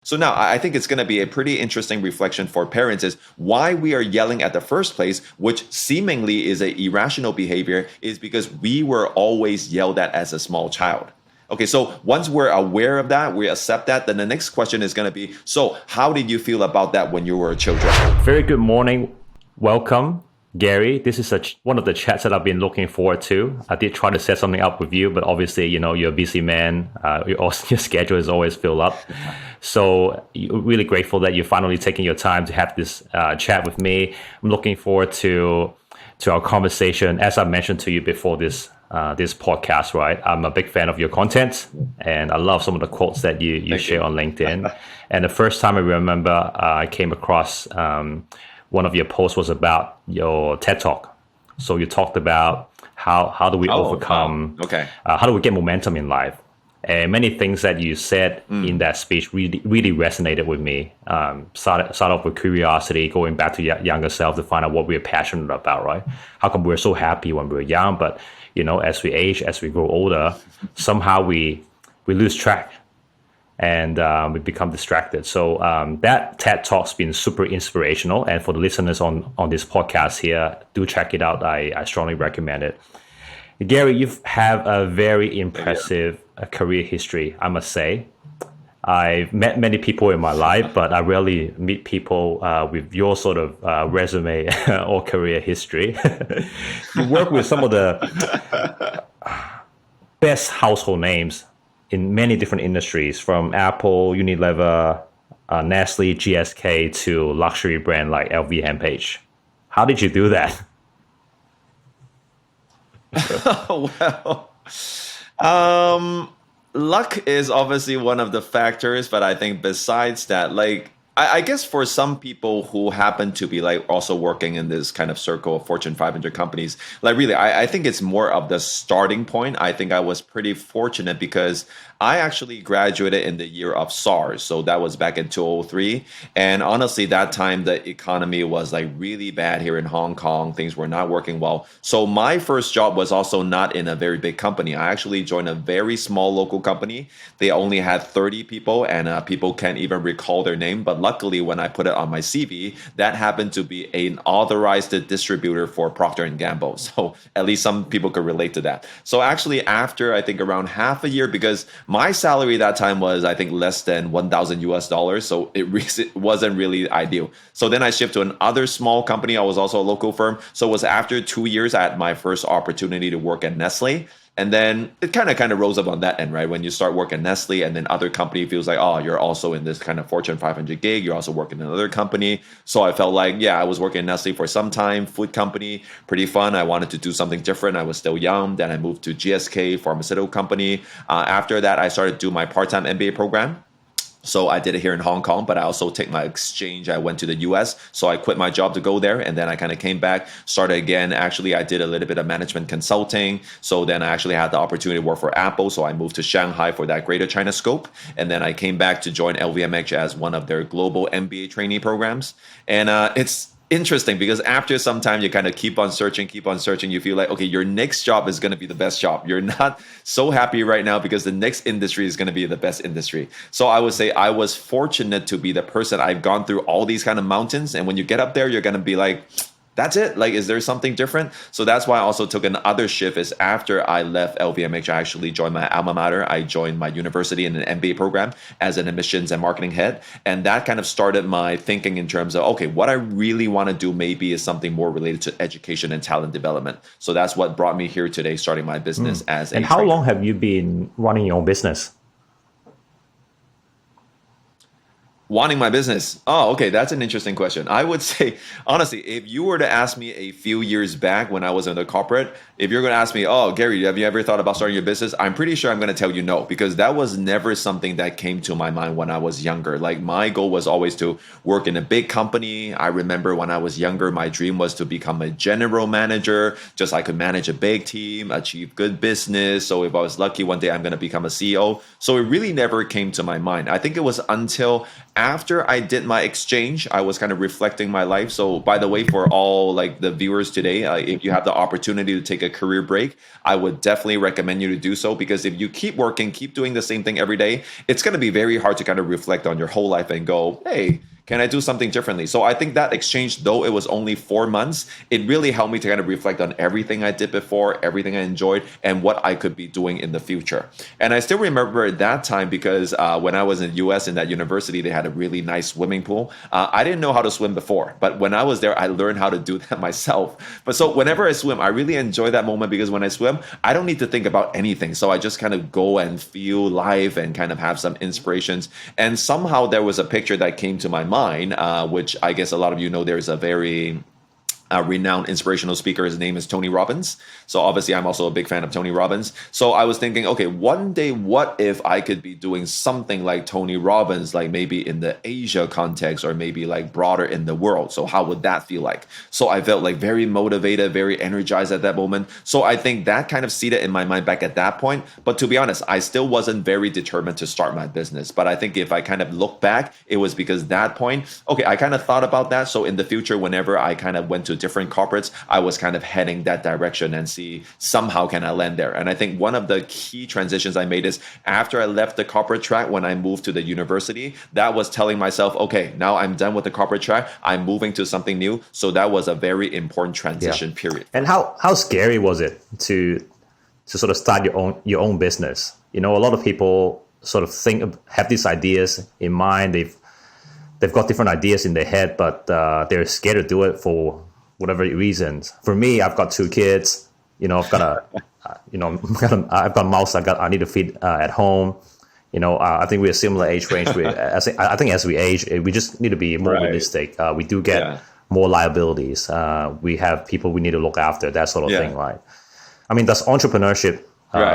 So now I think it's going to be a pretty interesting reflection for parents is why we are yelling at the first place, which seemingly is a irrational behavior, is because we were always yelled at as a small child. Okay, so once we're aware of that, we accept that, then the next question is going to be, so how did you feel about that when you were children? Very good morning. Welcome, Gary. This is one of the chats that I've been looking forward to. I did try to set something up with you, but obviously, you're a busy man. Your schedule is always filled up. So really grateful that you're finally taking your time to have this chat with me. I'm looking forward to our conversation. As I mentioned to you before this podcast, right? I'm a big fan of your content, and I love some of the quotes that you share on LinkedIn. And the first time I remember I came across one of your posts was about your TED Talk. So you talked about how do we overcome, how do we get momentum in life? And many things that you said in that speech really resonated with me. Start off with curiosity, going back to younger self to find out what we're passionate about, right? How come we're so happy when we're young, but as we age, as we grow older, somehow we lose track and we become distracted. So that TED Talk's been super inspirational. And for the listeners on this podcast here, do check it out. I strongly recommend it. Gary, you have a very impressive career history, I must say. I've met many people in my life, but I rarely meet people with your sort of resume or career history. You work with some of the best household names in many different industries, from Apple, Unilever, Nestle, GSK, to luxury brand like LVMH. How did you do that? Luck is obviously one of the factors, but I think besides that, I guess for some people who happen to be also working in this kind of circle of Fortune 500 companies, I think it's more of the starting point. I think I was pretty fortunate because I actually graduated in the year of SARS. So that was back in 2003. And honestly, that time the economy was really bad here in Hong Kong. Things were not working well. So my first job was also not in a very big company. I actually joined a very small local company. They only had 30 people, and people can't even recall their name. But luckily, when I put it on my CV, that happened to be an authorized distributor for Procter & Gamble. So at least some people could relate to that. So actually, after I think around half a year, because my salary that time was, I think, less than $1,000 US. So it wasn't really ideal. So then I shifted to another small company. I was also a local firm. So it was after 2 years I had my first opportunity to work at Nestle. And then it kind of rose up on that end, right? When you start working at Nestle and then other company feels like, oh, you're also in this kind of Fortune 500 gig. You're also working in another company. So I felt like, I was working at Nestle for some time, food company, pretty fun. I wanted to do something different. I was still young. Then I moved to GSK, pharmaceutical company. After that, I started to do my part-time MBA program. So I did it here in Hong Kong, but I also take my exchange. I went to the US. So I quit my job to go there. And then I kind of came back, started again. Actually, I did a little bit of management consulting. So then I actually had the opportunity to work for Apple. So I moved to Shanghai for that Greater China scope. And then I came back to join LVMH as one of their global MBA trainee programs. And it's interesting because after some time, you kind of keep on searching. You feel like, okay, your next job is going to be the best job. You're not so happy right now because the next industry is going to be the best industry. So I would say I was fortunate to be the person. I've gone through all these kind of mountains. And when you get up there, you're going to be like, that's it. Is there something different? So that's why I also took another shift is after I left LVMH, I actually joined my alma mater. I joined my university in an MBA program as an admissions and marketing head. And that kind of started my thinking in terms of, okay, what I really want to do maybe is something more related to education and talent development. So that's what brought me here today, starting my business as a And how trainer. long have you been running your own business? Wanting my business. Oh, okay. That's an interesting question. I would say, honestly, if you were to ask me a few years back when I was in the corporate, if you're going to ask me, oh, Gary, have you ever thought about starting your business? I'm pretty sure I'm going to tell you no, because that was never something that came to my mind when I was younger. My goal was always to work in a big company. I remember when I was younger, my dream was to become a general manager, just I could manage a big team, achieve good business. So if I was lucky, one day I'm going to become a CEO. So it really never came to my mind. I think it was until after I did my exchange, I was kind of reflecting my life. So by the way, for all like the viewers today, if you have the opportunity to take a career break, I would definitely recommend you to do so, because if you keep working, keep doing the same thing every day, it's going to be very hard to kind of reflect on your whole life and go, hey, can I do something differently? So I think that exchange, though it was only 4 months, it really helped me to kind of reflect on everything I did before, everything I enjoyed, and what I could be doing in the future. And I still remember at that time, because when I was in the US in that university, they had a really nice swimming pool. I didn't know how to swim before, but when I was there, I learned how to do that myself. But so whenever I swim, I really enjoy that moment, because when I swim, I don't need to think about anything. So I just kind of go and feel life and kind of have some inspirations. And somehow there was a picture that came to my mind, which I guess a lot of you know, there's a very renowned inspirational speaker. His name is Tony Robbins. So obviously I'm also a big fan of Tony Robbins. So I was thinking, okay, one day, what if I could be doing something like Tony Robbins, like maybe in the Asia context, or maybe like broader in the world? So how would that feel like? So I felt like very motivated, very energized at that moment. So I think that kind of seeded in my mind back at that point. But to be honest, I still wasn't very determined to start my business. But I think if I kind of look back, it was because that point, okay, I kind of thought about that. So in the future, whenever I kind of went to different corporates, I was kind of heading that direction and see somehow can I land there. And I think one of the key transitions I made is after I left the corporate track, when I moved to the university, that was telling myself, okay, now I'm done with the corporate track, I'm moving to something new. So that was a very important transition period. And how scary was it to sort of start your own business? You know, a lot of people sort of have these ideas in mind. They've got different ideas in their head, but they're scared to do it for whatever reasons. For me, I've got 2 kids. You know, I've got I've got a mouse. I need to feed at home. You know, I think we're a similar age range. I think as we age, we just need to be more realistic. We do get more liabilities. We have people we need to look after, that sort of thing, right? I mean, does entrepreneurship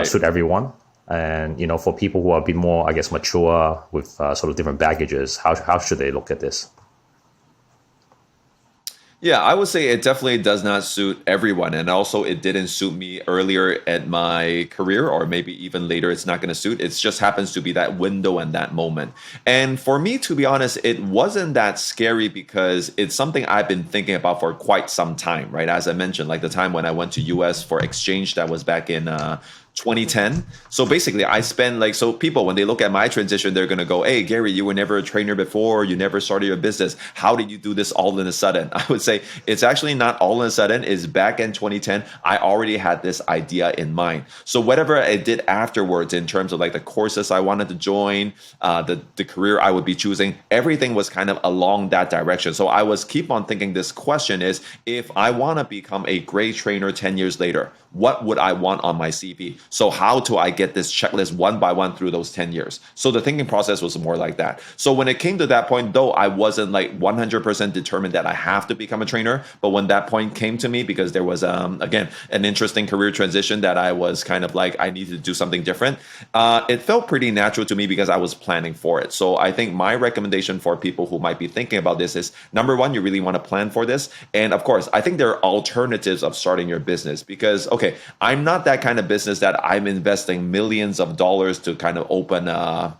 suit everyone? And, you know, for people who are a bit more, I guess, mature with sort of different baggages, how should they look at this? Yeah, I would say it definitely does not suit everyone. And also it didn't suit me earlier at my career, or maybe even later it's not going to suit. It just happens to be that window and that moment. And for me, to be honest, it wasn't that scary, because it's something I've been thinking about for quite some time, right? As I mentioned, like the time when I went to US for exchange, that was back in 2010. So basically I spent so people, when they look at my transition, they're going to go, hey, Gary, you were never a trainer before. You never started your business. How did you do this all in a sudden? I would say it's actually not all in a sudden. It's back in 2010. I already had this idea in mind. So whatever I did afterwards in terms of like the courses I wanted to join, the career I would be choosing, everything was kind of along that direction. So I was keep on thinking this question is, if I want to become a great trainer 10 years later, what would I want on my CV? So how do I get this checklist one by one through those 10 years? So the thinking process was more like that. So when it came to that point, though, I wasn't like 100% determined that I have to become a trainer. But when that point came to me, because there was, again, an interesting career transition that I was kind of like, I needed to do something different. It felt pretty natural to me because I was planning for it. So I think my recommendation for people who might be thinking about this is, number one, you really want to plan for this. And of course, I think there are alternatives of starting your business because, okay, I'm not that kind of business that I'm investing millions of dollars to kind of open a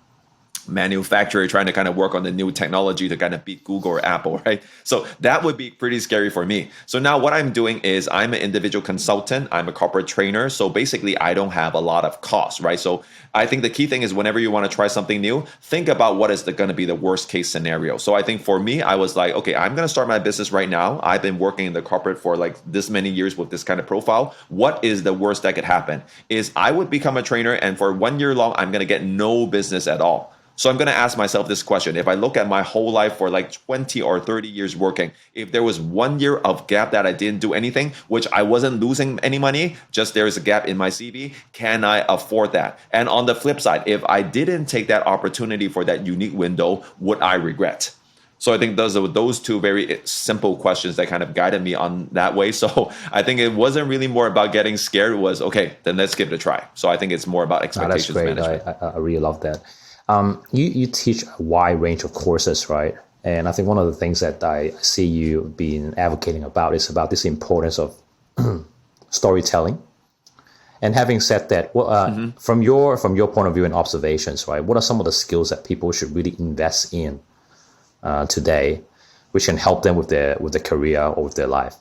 manufacturer trying to kind of work on the new technology to kind of beat Google or Apple, right? So that would be pretty scary for me. So now what I'm doing is I'm an individual consultant. I'm a corporate trainer. So basically I don't have a lot of costs, right? So I think the key thing is whenever you want to try something new, think about what is going to be the worst case scenario. So I think for me, I was like, okay, I'm going to start my business right now. I've been working in the corporate for like this many years with this kind of profile. What is the worst that could happen? Is I would become a trainer and for 1 year long, I'm going to get no business at all. So I'm going to ask myself this question. If I look at my whole life for like 20 or 30 years working, if there was 1 year of gap that I didn't do anything, which I wasn't losing any money, just there's a gap in my CV, can I afford that? And on the flip side, if I didn't take that opportunity for that unique window, would I regret? So I think those are those two very simple questions that kind of guided me on that way. So I think it wasn't really more about getting scared. It was, okay, then let's give it a try. So I think it's more about expectations management. That's great. I really love that. You teach a wide range of courses, right? And I think one of the things that I see you being advocating about is about this importance of storytelling. And having said that, from your point of view and observations, right, what are some of the skills that people should really invest in today, which can help them with their career or with their life?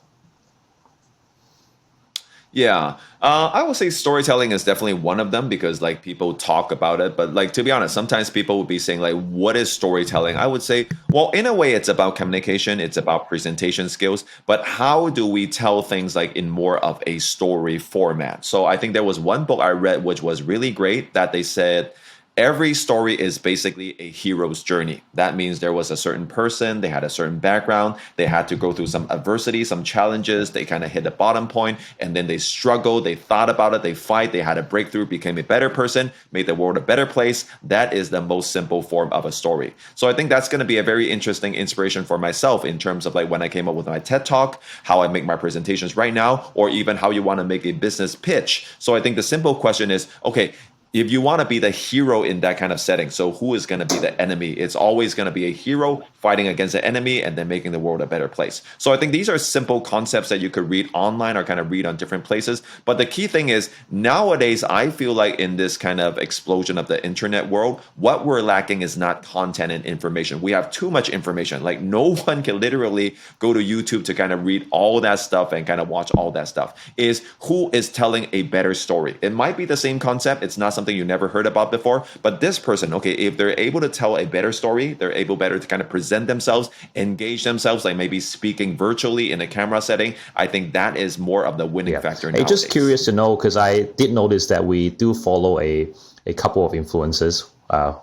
Yeah, I would say storytelling is definitely one of them because like people talk about it, but like to be honest, sometimes people would be saying like, "What is storytelling?" I would say, well, in a way, it's about communication, it's about presentation skills, but how do we tell things like in more of a story format? So I think there was one book I read which was really great that they said every story is basically a hero's journey. That means there was a certain person, they had a certain background, they had to go through some adversity, some challenges, they kind of hit a bottom point, and then they struggled, they thought about it, they fight, they had a breakthrough, became a better person, made the world a better place. That is the most simple form of a story. So I think that's going to be a very interesting inspiration for myself in terms of like when I came up with my TED Talk, how I make my presentations right now, or even how you want to make a business pitch. So I think the simple question is, okay, if you want to be the hero in that kind of setting, so who is going to be the enemy? It's always going to be a hero fighting against the enemy and then making the world a better place. So I think these are simple concepts that you could read online or kind of read on different places. But the key thing is nowadays, I feel like in this kind of explosion of the internet world, what we're lacking is not content and information. We have too much information. Like no one can literally go to YouTube to kind of read all that stuff and kind of watch all that stuff. Is who is telling a better story? It might be the same concept. It's not something you never heard about before, but this person, okay, if they're able to tell a better story, they're able better to kind of present themselves, engage themselves, like maybe speaking virtually in a camera setting. I think that is more of the winning factor nowadays. Just curious to know, because I did notice that we do follow a couple of influencers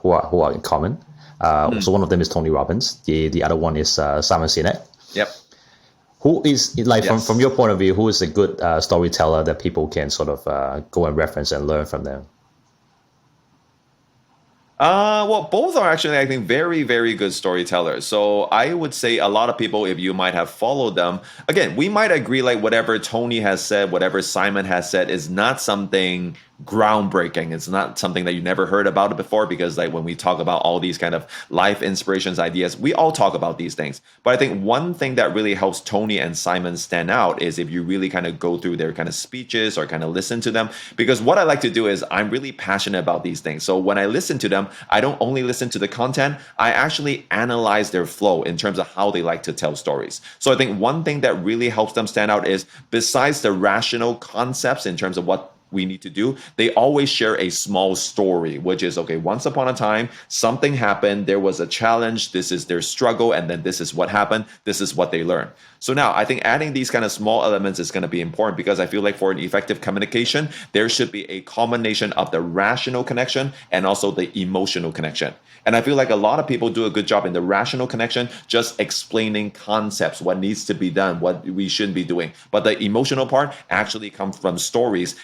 who are in common. So one of them is Tony Robbins. The other one is Simon Sinek. Yep. Who is, like, from your point of view, who is a good storyteller that people can sort of go and reference and learn from them? Well, both are actually, I think, very, very good storytellers. So I would say a lot of people, if you might have followed them, again, we might agree like whatever Tony has said, whatever Simon has said is not something groundbreaking. It's not something that you never heard about it before, because like when we talk about all these kind of life inspirations, ideas, we all talk about these things. But I think one thing that really helps Tony and Simon stand out is if you really kind of go through their kind of speeches or kind of listen to them, because what I like to do is I'm really passionate about these things. So when I listen to them, I don't only listen to the content, I actually analyze their flow in terms of how they like to tell stories. So I think one thing that really helps them stand out is besides the rational concepts in terms of what we need to do, they always share a small story, which is, okay, once upon a time, something happened, there was a challenge, this is their struggle, and then this is what happened, this is what they learned. So now I think adding these kind of small elements is going to be important, because I feel like for an effective communication, there should be a combination of the rational connection and also the emotional connection. And I feel like a lot of people do a good job in the rational connection, just explaining concepts, what needs to be done, what we shouldn't be doing. But the emotional part actually comes from stories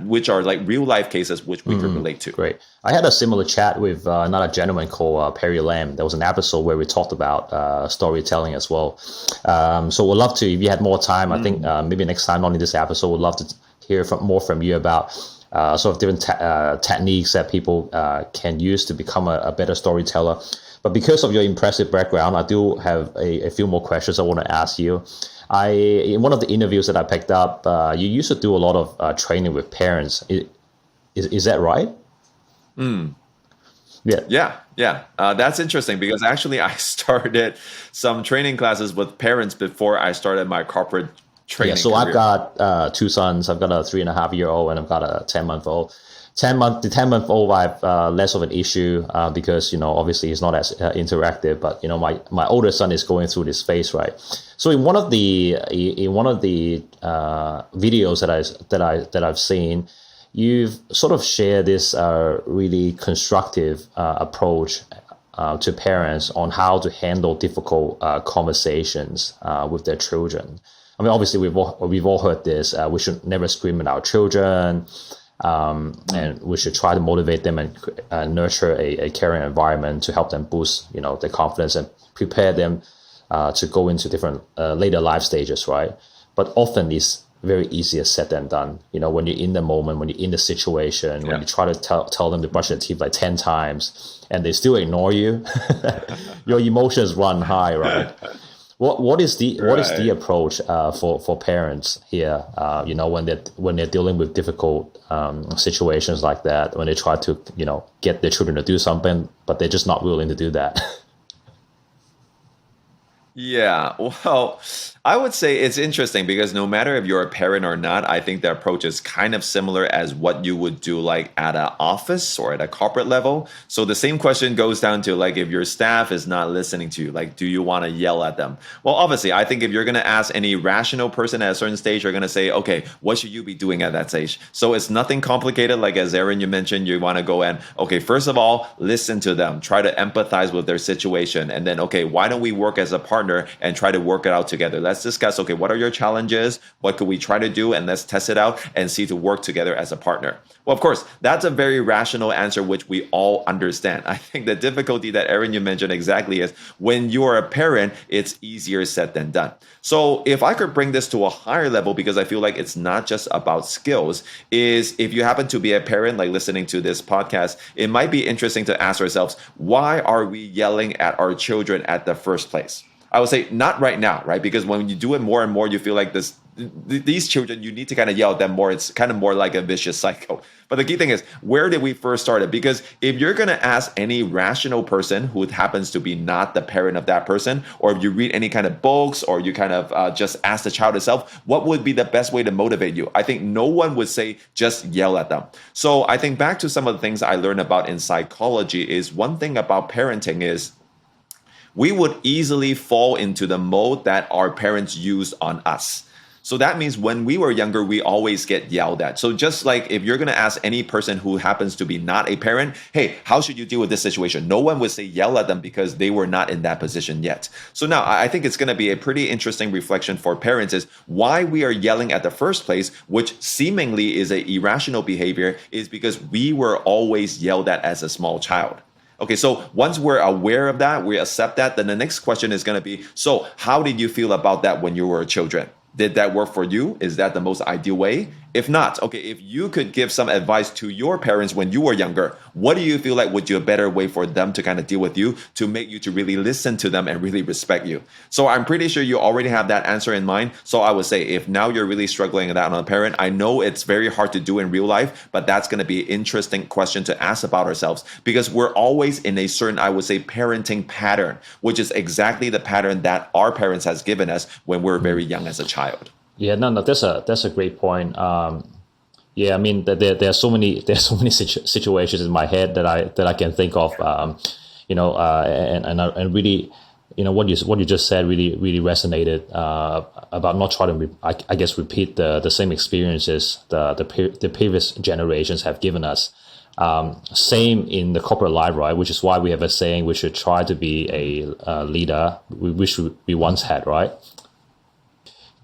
which are like real life cases which we can relate to. Great. I had a similar chat with another gentleman called Perry Lam. There was an episode where we talked about storytelling as well. So we'd love to, if you had more time, I think maybe next time on in this episode, we'd love to hear more from you about sort of different techniques that people can use to become a better storyteller. But because of your impressive background, I do have a few more questions I want to ask you. In one of the interviews that I picked up, you used to do a lot of training with parents. Is that right? Yeah. That's interesting, because actually I started some training classes with parents before I started my corporate training. Yeah, so career. I've got two sons. I've got a 3.5-year-old and I've got a 10-month-old. The 10-month-old, I've less of an issue because, obviously he's not as interactive. But, my older son is going through this phase, right? So in one of the videos that I've seen, you've sort of shared this really constructive approach to parents on how to handle difficult conversations with their children. I mean, obviously we've all heard this. We should never scream at our children. And we should try to motivate them and nurture a caring environment to help them boost, their confidence and prepare them to go into different later life stages, right? But often it's very easier said than done. When you're in the moment, when you're in the situation, when you try to tell them to brush their teeth like 10 times and they still ignore you, your emotions run high, right? What is the approach for parents here? When they're dealing with difficult situations like that, when they try to get their children to do something, but they're just not willing to do that. Yeah, well, I would say it's interesting because no matter if you're a parent or not, I think the approach is kind of similar as what you would do like at an office or at a corporate level. So the same question goes down to like if your staff is not listening to you, like do you want to yell at them? Well, obviously, I think if you're going to ask any rational person at a certain stage, you're going to say, okay, what should you be doing at that stage? So it's nothing complicated. Like as Aaron, you mentioned, you want to go and, okay, first of all, listen to them, try to empathize with their situation. And then, okay, why don't we work as a partner and try to work it out together? Let's discuss, okay, what are your challenges? What could we try to do? And let's test it out and see to work together as a partner. Well, of course, that's a very rational answer, which we all understand. I think the difficulty that Aaron, you mentioned exactly is when you're a parent, it's easier said than done. So if I could bring this to a higher level, because I feel like it's not just about skills, is if you happen to be a parent, like listening to this podcast, it might be interesting to ask ourselves, why are we yelling at our children at the first place? I would say not right now, right? Because when you do it more and more, you feel like these children, you need to kind of yell at them more. It's kind of more like a vicious cycle. But the key thing is, where did we first start it? Because if you're going to ask any rational person who happens to be not the parent of that person, or if you read any kind of books, or you kind of just ask the child itself, what would be the best way to motivate you? I think no one would say just yell at them. So I think back to some of the things I learned about in psychology is one thing about parenting is we would easily fall into the mode that our parents used on us. So that means when we were younger, we always get yelled at. So just like if you're going to ask any person who happens to be not a parent, hey, how should you deal with this situation? No one would say yell at them because they were not in that position yet. So now I think it's going to be a pretty interesting reflection for parents is why we are yelling at the first place, which seemingly is an irrational behavior, is because we were always yelled at as a small child. Okay, so once we're aware of that, we accept that, then the next question is going to be, so how did you feel about that when you were children? Did that work for you? Is that the most ideal way? If not, okay, if you could give some advice to your parents when you were younger, what do you feel like would be a better way for them to kind of deal with you to make you to really listen to them and really respect you? So I'm pretty sure you already have that answer in mind. So I would say if now you're really struggling with that on a parent, I know it's very hard to do in real life, but that's going to be an interesting question to ask about ourselves because we're always in a certain, I would say, parenting pattern, which is exactly the pattern that our parents has given us when we're very young as a child. Yeah, no, that's a great point. Yeah, I mean, there are so many situations in my head that I can think of. And really, what you just said really resonated about not trying to I guess repeat the same experiences the previous generations have given us. Same in the corporate life, right? Which is why we have a saying: we should try to be a leader we wish we once had, right?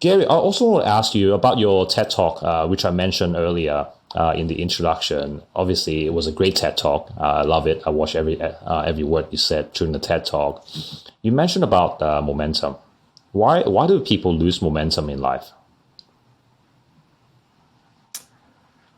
Gary, I also want to ask you about your TED Talk, which I mentioned earlier in the introduction. Obviously, it was a great TED Talk. I love it. I watched every word you said during the TED Talk. You mentioned about momentum. Why do people lose momentum in life?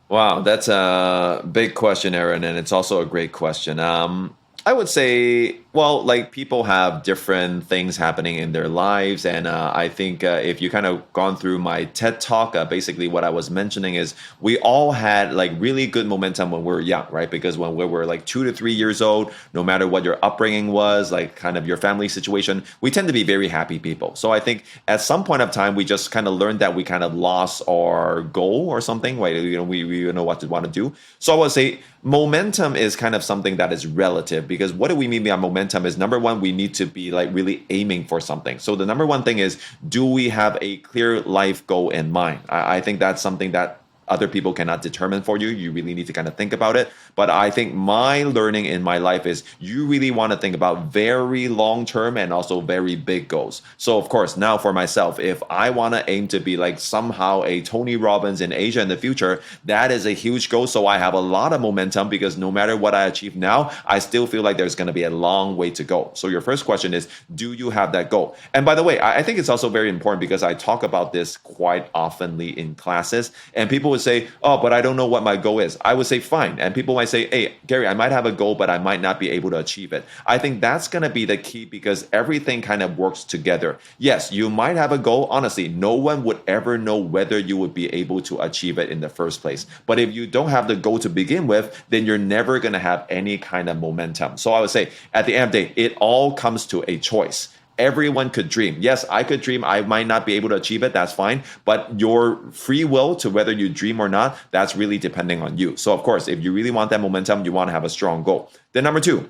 Wow, that's a big question, Aaron, and it's also a great question. I would say, well, like people have different things happening in their lives. And I think if you kind of gone through my TED Talk, basically what I was mentioning is we all had like really good momentum when we were young, right? Because when we were like 2 to 3 years old, no matter what your upbringing was, like kind of your family situation, we tend to be very happy people. So I think at some point of time, we just kind of learned that we kind of lost our goal or something, right? We know what to want to do. So I would say momentum is kind of something that is relative because what do we mean by momentum is number one, we need to be like really aiming for something. So the number one thing is, do we have a clear life goal in mind? I think that's something that other people cannot determine for you. You really need to kind of think about it. But I think my learning in my life is you really want to think about very long-term and also very big goals. So of course, now for myself, if I want to aim to be like somehow a Tony Robbins in Asia in the future, that is a huge goal. So I have a lot of momentum because no matter what I achieve now, I still feel like there's going to be a long way to go. So your first question is, do you have that goal? And by the way, I think it's also very important because I talk about this quite oftenly in classes and people would say, oh, but I don't know what my goal is. I would say, fine. And people might say, hey, Gary, I might have a goal, but I might not be able to achieve it. I think that's going to be the key because everything kind of works together. Yes, you might have a goal. Honestly, no one would ever know whether you would be able to achieve it in the first place. But if you don't have the goal to begin with, then you're never going to have any kind of momentum. So I would say at the end of the day, it all comes to a choice. everyone could dream. Yes, I could dream. I might not be able to achieve it. That's fine. But your free will to whether you dream or not, that's really depending on you. So of course, if you really want that momentum, you want to have a strong goal. Then number two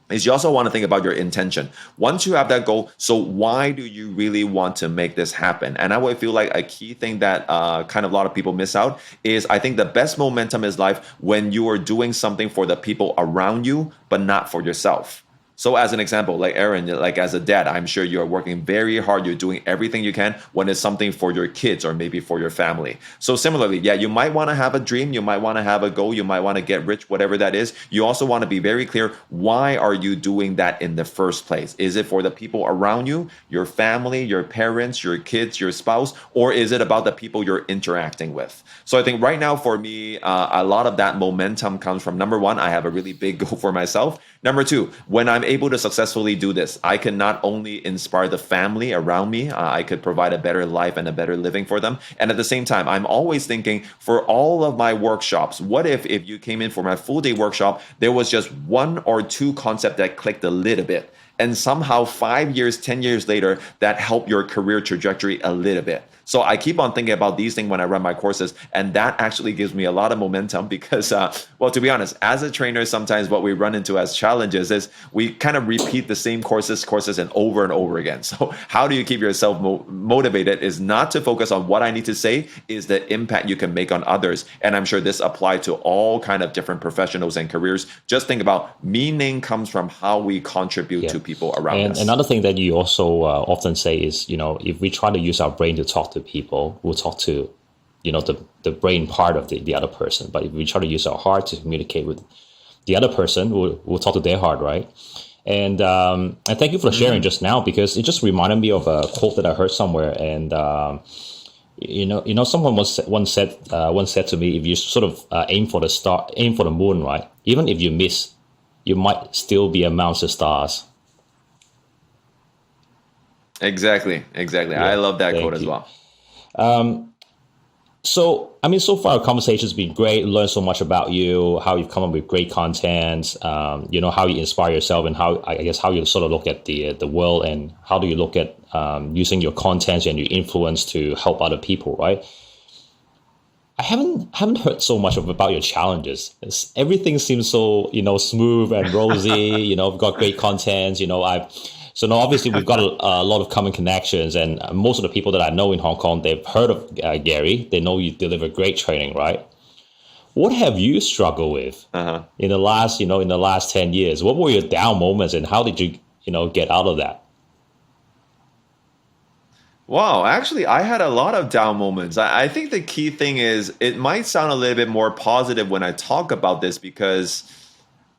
is you also want to think about your intention. Once you have that goal, so why do you really want to make this happen? And I would feel like a key thing that kind of a lot of people miss out is I think the best momentum is life when you are doing something for the people around you, but not for yourself. So as an example, like Aaron, like as a dad, I'm sure you're working very hard. You're doing everything you can when it's something for your kids or maybe for your family. So similarly, yeah, you might want to have a dream. You might want to have a goal. You might want to get rich, whatever that is. You also want to be very clear. Why are you doing that in the first place? Is it for the people around you, your family, your parents, your kids, your spouse, or is it about the people you're interacting with? So I think right now for me, a lot of that momentum comes from number one, I have a really big goal for myself. Number two, when I'm able to successfully do this, I can not only inspire the family around me, I could provide a better life and a better living for them. And at the same time, I'm always thinking for all of my workshops, what if you came in for my full day workshop, there was just one or two concepts that clicked a little bit. And somehow 5 years, 10 years later, that helped your career trajectory a little bit. So I keep on thinking about these things when I run my courses, and that actually gives me a lot of momentum because, well, to be honest, as a trainer, sometimes what we run into as challenges is we kind of repeat the same courses and over again. So how do you keep yourself motivated is not to focus on what I need to say, is the impact you can make on others. And I'm sure this applies to all kind of different professionals and careers. Just think about meaning comes from how we contribute to people around us. Another thing that you also often say is, if we try to use our brain to talk to people, we'll talk to, the brain part of the other person. But if we try to use our heart to communicate with the other person, we'll talk to their heart, right? And thank you for sharing just now, because it just reminded me of a quote that I heard somewhere. And someone once said to me, if you sort of aim for the moon, right? Even if you miss, you might still be amongst the stars. Exactly. Yeah, I love that quote as well. So far our conversation's been great. Learned so much about you, how you've come up with great content, how you inspire yourself, and how you sort of look at the world, and how do you look at using your content and your influence to help other people, right? I haven't heard so much about your challenges. Everything seems so smooth and rosy. You've got great content. So now obviously we've got a lot of common connections, and most of the people that I know in Hong Kong, they've heard of Gary. They know you deliver great training, right? What have you struggled with in the last 10 years? What were your down moments, and how did you get out of that? Wow, actually, I had a lot of down moments. I think the key thing is it might sound a little bit more positive when I talk about this because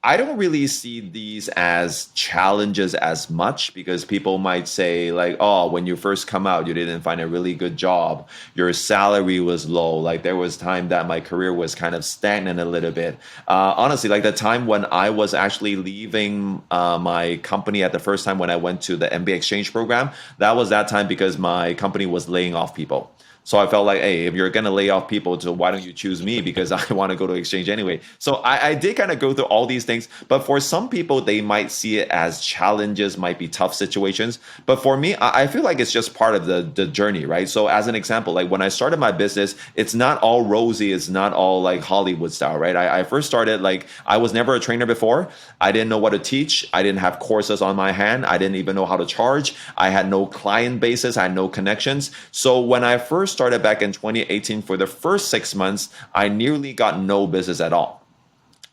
I don't really see these as challenges as much, because people might say like, oh, when you first come out, you didn't find a really good job. Your salary was low. Like there was time that my career was kind of stagnant a little bit. Honestly, like the time when I was actually leaving my company at the first time when I went to the MBA exchange program, that was that time because my company was laying off people. So I felt like, hey, if you're going to lay off people, so why don't you choose me? Because I want to go to exchange anyway. So I did kind of go through all these things. But for some people, they might see it as challenges, might be tough situations. But for me, I feel like it's just part of the journey, right? So as an example, like when I started my business, it's not all rosy. It's not all like Hollywood style, right? I first started like I was never a trainer before. I didn't know what to teach. I didn't have courses on my hand. I didn't even know how to charge. I had no client bases. I had no connections. So when I first started back in 2018, for the first 6 months, I nearly got no business at all.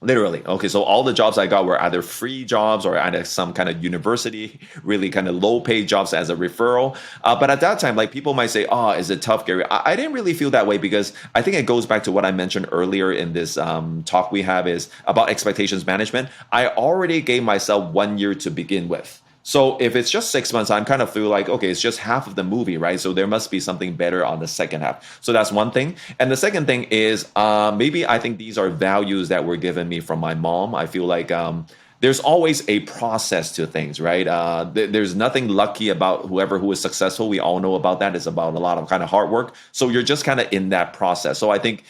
Literally. Okay, so all the jobs I got were either free jobs or either some kind of university, really kind of low paid jobs as a referral. But at that time, like people might say, oh, is it tough, Gary? I didn't really feel that way because I think it goes back to what I mentioned earlier in this talk we have is about expectations management. I already gave myself 1 year to begin with. So if it's just 6 months, I'm kind of feel like, okay, it's just half of the movie, right? So there must be something better on the second half. So that's one thing. And the second thing is maybe I think these are values that were given me from my mom. I feel like there's always a process to things, right? There's nothing lucky about whoever who is successful. We all know about that. It's about a lot of kind of hard work. So you're just kind of in that process. So I think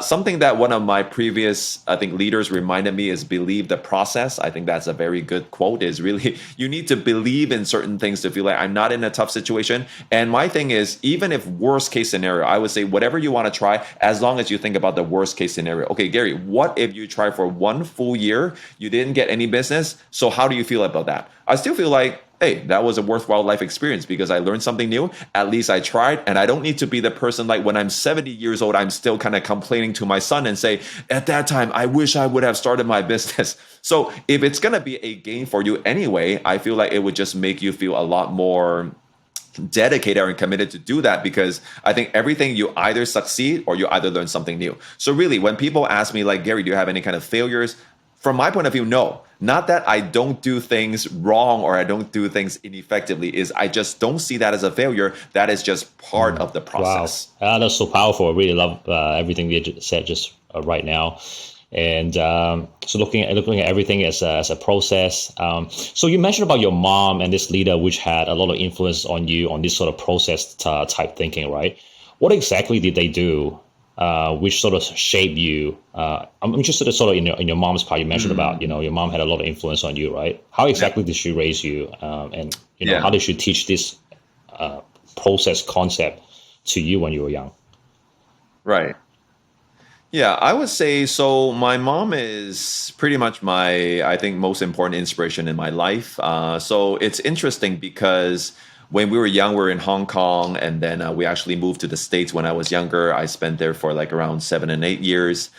something that one of my previous, I think, leaders reminded me is believe the process. I think that's a very good quote, is really, you need to believe in certain things to feel like I'm not in a tough situation. And my thing is, even if worst case scenario, I would say whatever you want to try, as long as you think about the worst case scenario. Okay, Gary, what if you try for 1 full year, you didn't get any business? So how do you feel about that? I still feel like, hey, that was a worthwhile life experience because I learned something new. At least I tried. And I don't need to be the person like when I'm 70 years old, I'm still kind of complaining to my son and say, at that time, I wish I would have started my business. So if it's going to be a gain for you anyway, I feel like it would just make you feel a lot more dedicated and committed to do that, because I think everything, you either succeed or you either learn something new. So really, when people ask me like, Gary, do you have any kind of failures? From my point of view, no. Not that I don't do things wrong or I don't do things ineffectively, is I just don't see that as a failure. That is just part of the process. Wow, that's so powerful. I really love everything you said just right now. And so looking at everything as a process. So you mentioned about your mom and this leader, which had a lot of influence on you on this sort of process type thinking, right? What exactly did they do, which sort of shaped you? I'm interested in sort of in your mom's part. You mentioned about, your mom had a lot of influence on you, right? How exactly did she raise you? And how did she teach this process concept to you when you were young? Right. Yeah, I would say so. My mom is pretty much my, I think, most important inspiration in my life. So it's interesting because when we were young, we were in Hong Kong, and then we actually moved to the States when I was younger. I spent there for like around 7 and 8 years.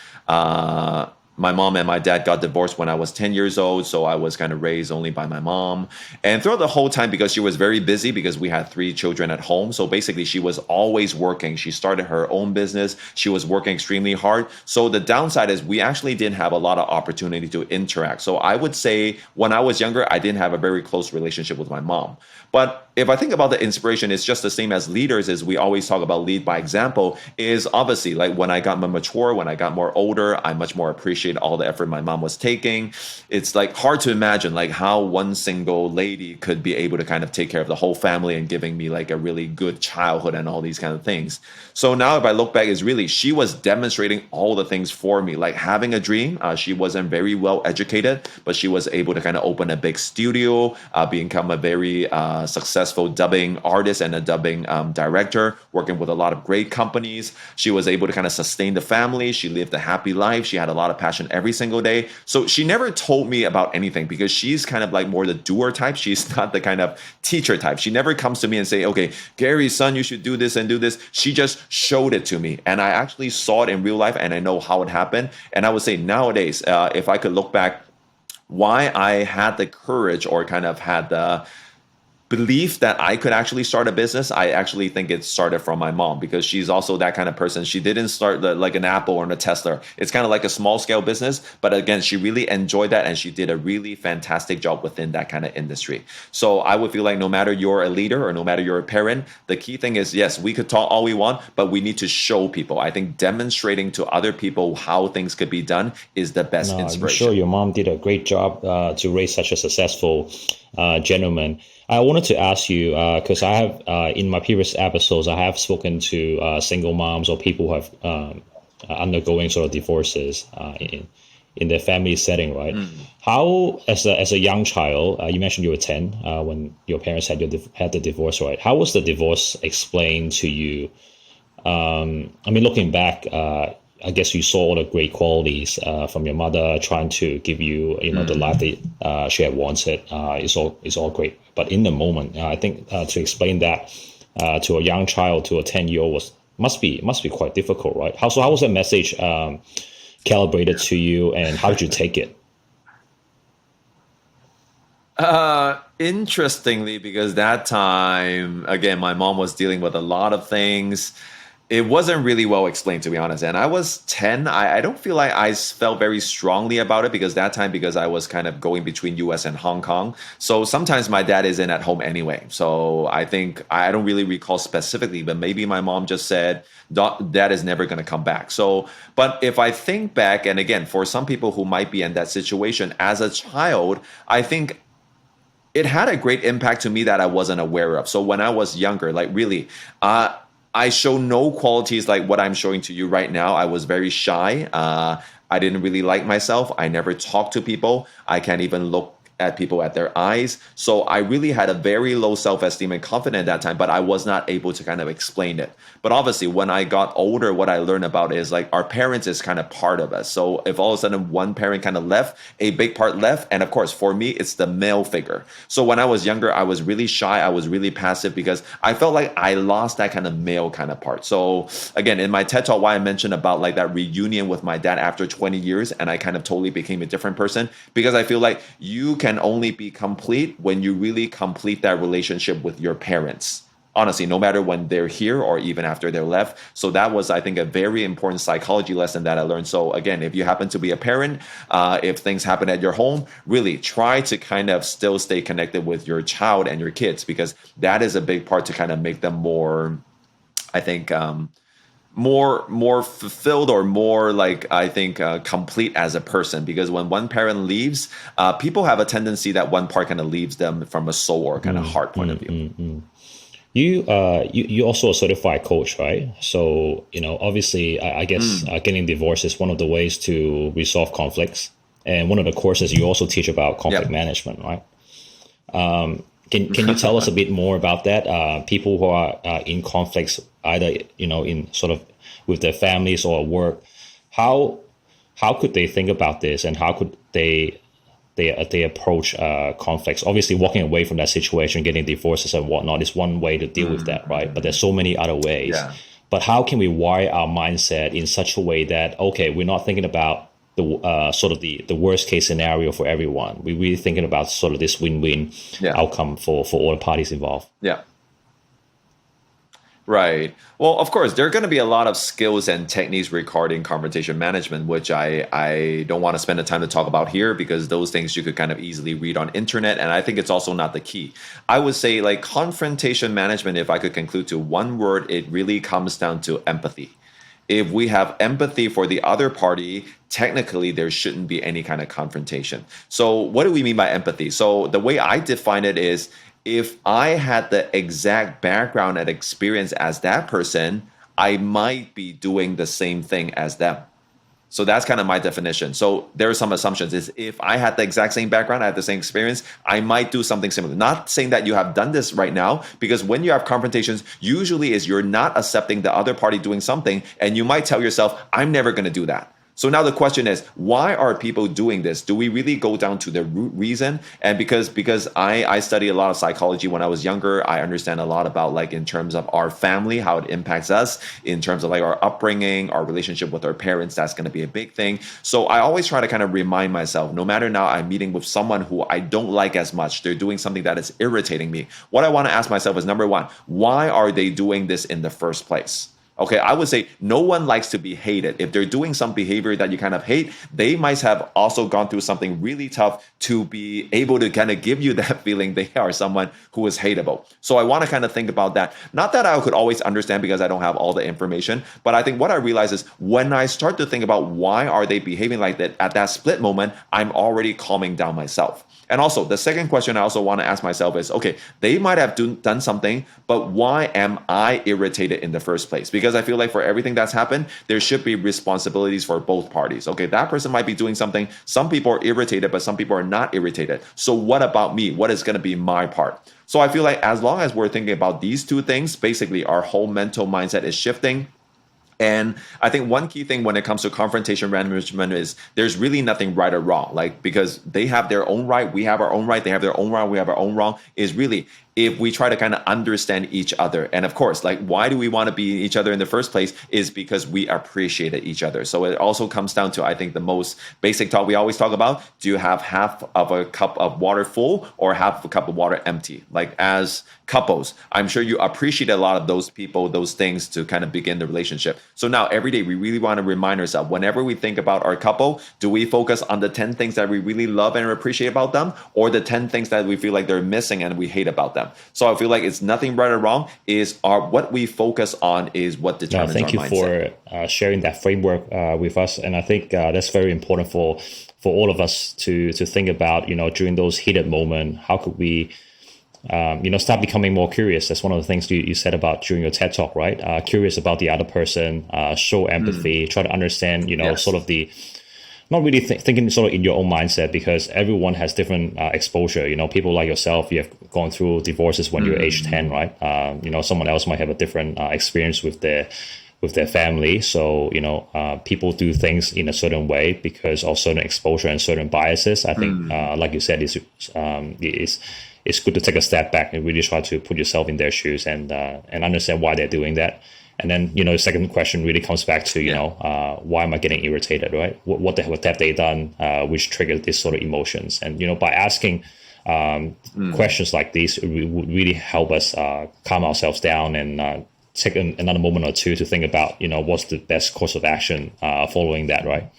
My mom and my dad got divorced when I was 10 years old, so I was kind of raised only by my mom. And throughout the whole time, because she was very busy, because we had 3 children at home, so basically she was always working. She started her own business. She was working extremely hard. So the downside is we actually didn't have a lot of opportunity to interact. So I would say when I was younger, I didn't have a very close relationship with my mom. But if I think about the inspiration, it's just the same as leaders, is we always talk about lead by example, is obviously like when I got more mature, when I got more older, I much more appreciate all the effort my mom was taking. It's like hard to imagine like how one single lady could be able to kind of take care of the whole family and giving me like a really good childhood and all these kind of things. So now if I look back, is really she was demonstrating all the things for me, like having a dream. She wasn't very well educated, but she was able to kind of open a big studio, become a very successful dubbing artist and a dubbing director, working with a lot of great companies. She was able to kind of sustain the family. She lived a happy life. She had a lot of passion every single day. So she never told me about anything, because she's kind of like more the doer type. She's not the kind of teacher type. She never comes to me and say, okay, Gary, son, you should do this and do this. She just showed it to me. And I actually saw it in real life, and I know how it happened. And I would say nowadays, if I could look back, why I had the courage or kind of had the belief that I could actually start a business, I actually think it started from my mom, because she's also that kind of person. She didn't start like an Apple or a Tesla. It's kind of like a small scale business. But again, she really enjoyed that, and she did a really fantastic job within that kind of industry. So I would feel like no matter you're a leader or no matter you're a parent, the key thing is, yes, we could talk all we want, but we need to show people. I think demonstrating to other people how things could be done is the best inspiration. I'm sure your mom did a great job to raise such a successful gentleman. I wanted to ask you, because I have, in my previous episodes, I have spoken to single moms or people who have undergoing sort of divorces in their family setting, right? How, as a young child, you mentioned you were 10 when your parents had the divorce, right? How was the divorce explained to you? I mean, looking back, I guess you saw all the great qualities from your mother trying to give you, the life that she had wanted. It's all great. But in the moment, I think to explain that to a young child, to a 10-year-old, must be quite difficult, right? How was that message calibrated to you, and how did you take it? Interestingly, because that time, again, my mom was dealing with a lot of things. It wasn't really well explained, to be honest. And I was 10. I don't feel like I felt very strongly about it because that time, because I was kind of going between US and Hong Kong. So sometimes my dad isn't at home anyway. So I think I don't really recall specifically, but maybe my mom just said, Dad is never going to come back. So, but if I think back, and again, for some people who might be in that situation as a child, I think it had a great impact to me that I wasn't aware of. So when I was younger, like really, I show no qualities like what I'm showing to you right now. I was very shy. I didn't really like myself. I never talked to people. I can't even look at people at their eyes. So I really had a very low self-esteem and confidence at that time, but I was not able to kind of explain it. But obviously when I got older, what I learned about is like our parents is kind of part of us. So if all of a sudden one parent kind of left, a big part left. And of course, for me, it's the male figure. So when I was younger, I was really shy. I was really passive because I felt like I lost that kind of male kind of part. So again, in my TED Talk, why I mentioned about like that reunion with my dad after 20 years, and I kind of totally became a different person because I feel like you can only be complete when you really complete that relationship with your parents. Honestly, no matter when they're here or even after they're left. So that was, I think, a very important psychology lesson that I learned. So again, if you happen to be a parent, if things happen at your home, really try to kind of still stay connected with your child and your kids, because that is a big part to kind of make them more, I think, more fulfilled or more like I think complete as a person. Because when one parent leaves, people have a tendency that one part kind of leaves them from a soul or kind of heart point of view. You also a certified coach, right? So obviously I guess getting divorced is one of the ways to resolve conflicts, and one of the courses you also teach about conflict management, right? Can you tell us a bit more about that? People who are in conflicts, either in sort of with their families or work, how could they think about this, and how could they approach conflicts? Obviously, walking away from that situation, getting divorces and whatnot is one way to deal with that, right? But there's so many other ways. Yeah. But how can we wire our mindset in such a way that, okay, we're not thinking about the sort of the worst case scenario for everyone. We're really thinking about sort of this win-win outcome for all the parties involved. Yeah. Right. Well, of course, there are going to be a lot of skills and techniques regarding confrontation management, which I don't want to spend the time to talk about here, because those things you could kind of easily read on internet. And I think it's also not the key. I would say like confrontation management, if I could conclude to one word, it really comes down to empathy. If we have empathy for the other party, technically there shouldn't be any kind of confrontation. So what do we mean by empathy? So the way I define it is, if I had the exact background and experience as that person, I might be doing the same thing as them. So that's kind of my definition. So there are some assumptions. Is if I had the exact same background, I had the same experience, I might do something similar. Not saying that you have done this right now, because when you have confrontations, usually is you're not accepting the other party doing something, and you might tell yourself, I'm never going to do that. So now the question is, why are people doing this? Do we really go down to the root reason? And because I studied a lot of psychology when I was younger, I understand a lot about like in terms of our family, how it impacts us, in terms of like our upbringing, our relationship with our parents, that's going to be a big thing. So I always try to kind of remind myself, no matter now I'm meeting with someone who I don't like as much, they're doing something that is irritating me. What I want to ask myself is, number one, why are they doing this in the first place? Okay, I would say no one likes to be hated. If they're doing some behavior that you kind of hate, they might have also gone through something really tough to be able to kind of give you that feeling they are someone who is hateable. So I want to kind of think about that. Not that I could always understand because I don't have all the information, but I think what I realize is when I start to think about why are they behaving like that at that split moment, I'm already calming down myself. And also, the second question I also want to ask myself is, okay, they might have done something, but why am I irritated in the first place? Because I feel like for everything that's happened, there should be responsibilities for both parties. Okay, that person might be doing something. Some people are irritated, but some people are not irritated. So what about me? What is going to be my part? So I feel like as long as we're thinking about these two things, basically our whole mental mindset is shifting. And I think one key thing when it comes to confrontation management is there's really nothing right or wrong, like because they have their own right, we have our own right, they have their own wrong, we have our own wrong, is really if we try to kind of understand each other. And of course, like, why do we want to be each other in the first place is because we appreciated each other. So it also comes down to, I think, the most basic talk we always talk about. Do you have half of a cup of water full or half of a cup of water empty? Like, as couples, I'm sure you appreciate a lot of those people, those things to kind of begin the relationship. So now every day we really want to remind ourselves, whenever we think about our couple, do we focus on the 10 things that we really love and appreciate about them, or the 10 things that we feel like they're missing and we hate about them? So I feel like it's nothing right or wrong. Is what we focus on is what determines our mindset. Thank you for sharing that framework with us. And I think that's very important for all of us to think about, during those heated moments. How could we start becoming more curious? That's one of the things you said about during your TED Talk, right? Curious about the other person, show empathy, try to understand, sort of the, not really thinking sort of in your own mindset, because everyone has different exposure. People like yourself, you have gone through divorces when you're age 10, right? Someone else might have a different experience with their family. So, people do things in a certain way because of certain exposure and certain biases. I think, like you said, it's good to take a step back and really try to put yourself in their shoes and understand why they're doing that. And then, the second question really comes back to, why am I getting irritated, right? What have they done which triggered this sort of emotions? And, by asking questions like these, it would really help us calm ourselves down and take another moment or two to think about, what's the best course of action following that, right?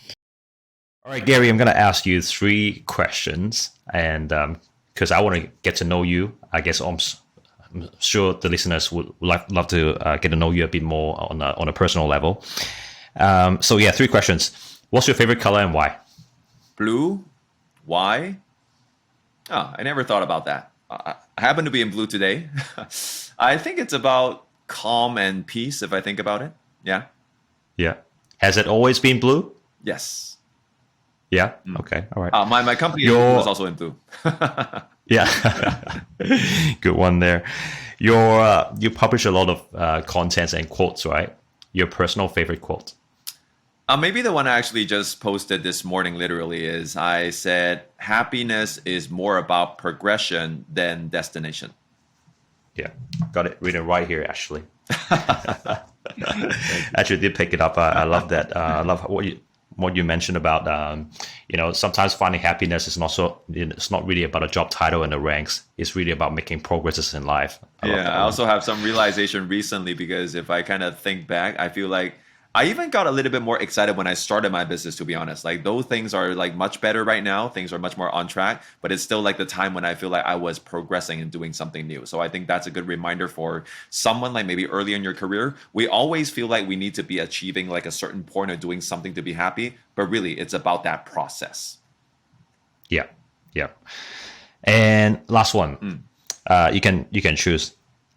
All right, Gary, I'm going to ask you 3 questions, and because I want to get to know you. I guess I'm sure the listeners would love to get to know you a bit more on a personal level. 3 questions. What's your favorite color and why? Blue. Why? Oh, I never thought about that. I happen to be in blue today. I think it's about calm and peace, if I think about it. Yeah. Yeah. Has it always been blue? Yes. Yeah. Okay. All right. My company is also in blue. Yeah. Good one there. You publish a lot of contents and quotes, right? Your personal favorite quote? Maybe the one I actually just posted this morning, literally, is I said, happiness is more about progression than destination. Yeah. Got it. Read it right here, actually. Actually did pick it up. I love that. I love what you mentioned about, sometimes finding happiness is it's not really about a job title and the ranks. It's really about making progresses in life. I also have some realization recently, because if I kind of think back, I feel like I even got a little bit more excited when I started my business, to be honest. Like, those things are like much better right now. Things are much more on track, but it's still like the time when I feel like I was progressing and doing something new. So I think that's a good reminder for someone like maybe early in your career. We always feel like we need to be achieving like a certain point or doing something to be happy, but really it's about that process. Yeah. Yeah. And last one, you can choose.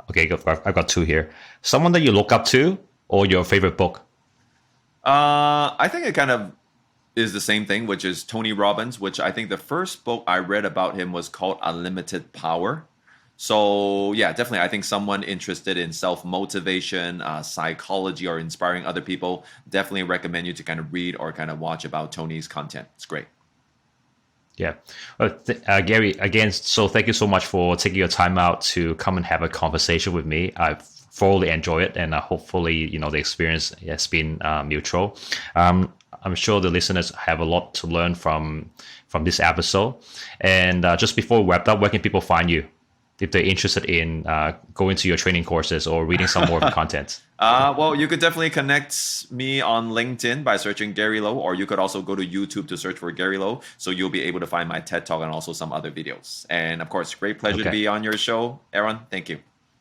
Okay. I've got 2 here. Someone that you look up to or your favorite book? I think it kind of is the same thing, which is Tony Robbins, which I think the first book I read about him was called Unlimited Power. So yeah, definitely. I think someone interested in self-motivation, psychology, or inspiring other people, definitely recommend you to kind of read or kind of watch about Tony's content. It's great. Yeah. Well, Gary, again, so thank you so much for taking your time out to come and have a conversation with me. I've thoroughly enjoyed it, and hopefully, the experience has been mutual. I'm sure the listeners have a lot to learn from this episode. And just before we wrap up, where can people find you if they're interested in going to your training courses or reading some more of the content? Well, you could definitely connect me on LinkedIn by searching Gary Lowe, or you could also go to YouTube to search for Gary Lowe. So you'll be able to find my TED Talk and also some other videos. And of course, great pleasure to be on your show, Aaron. Thank you.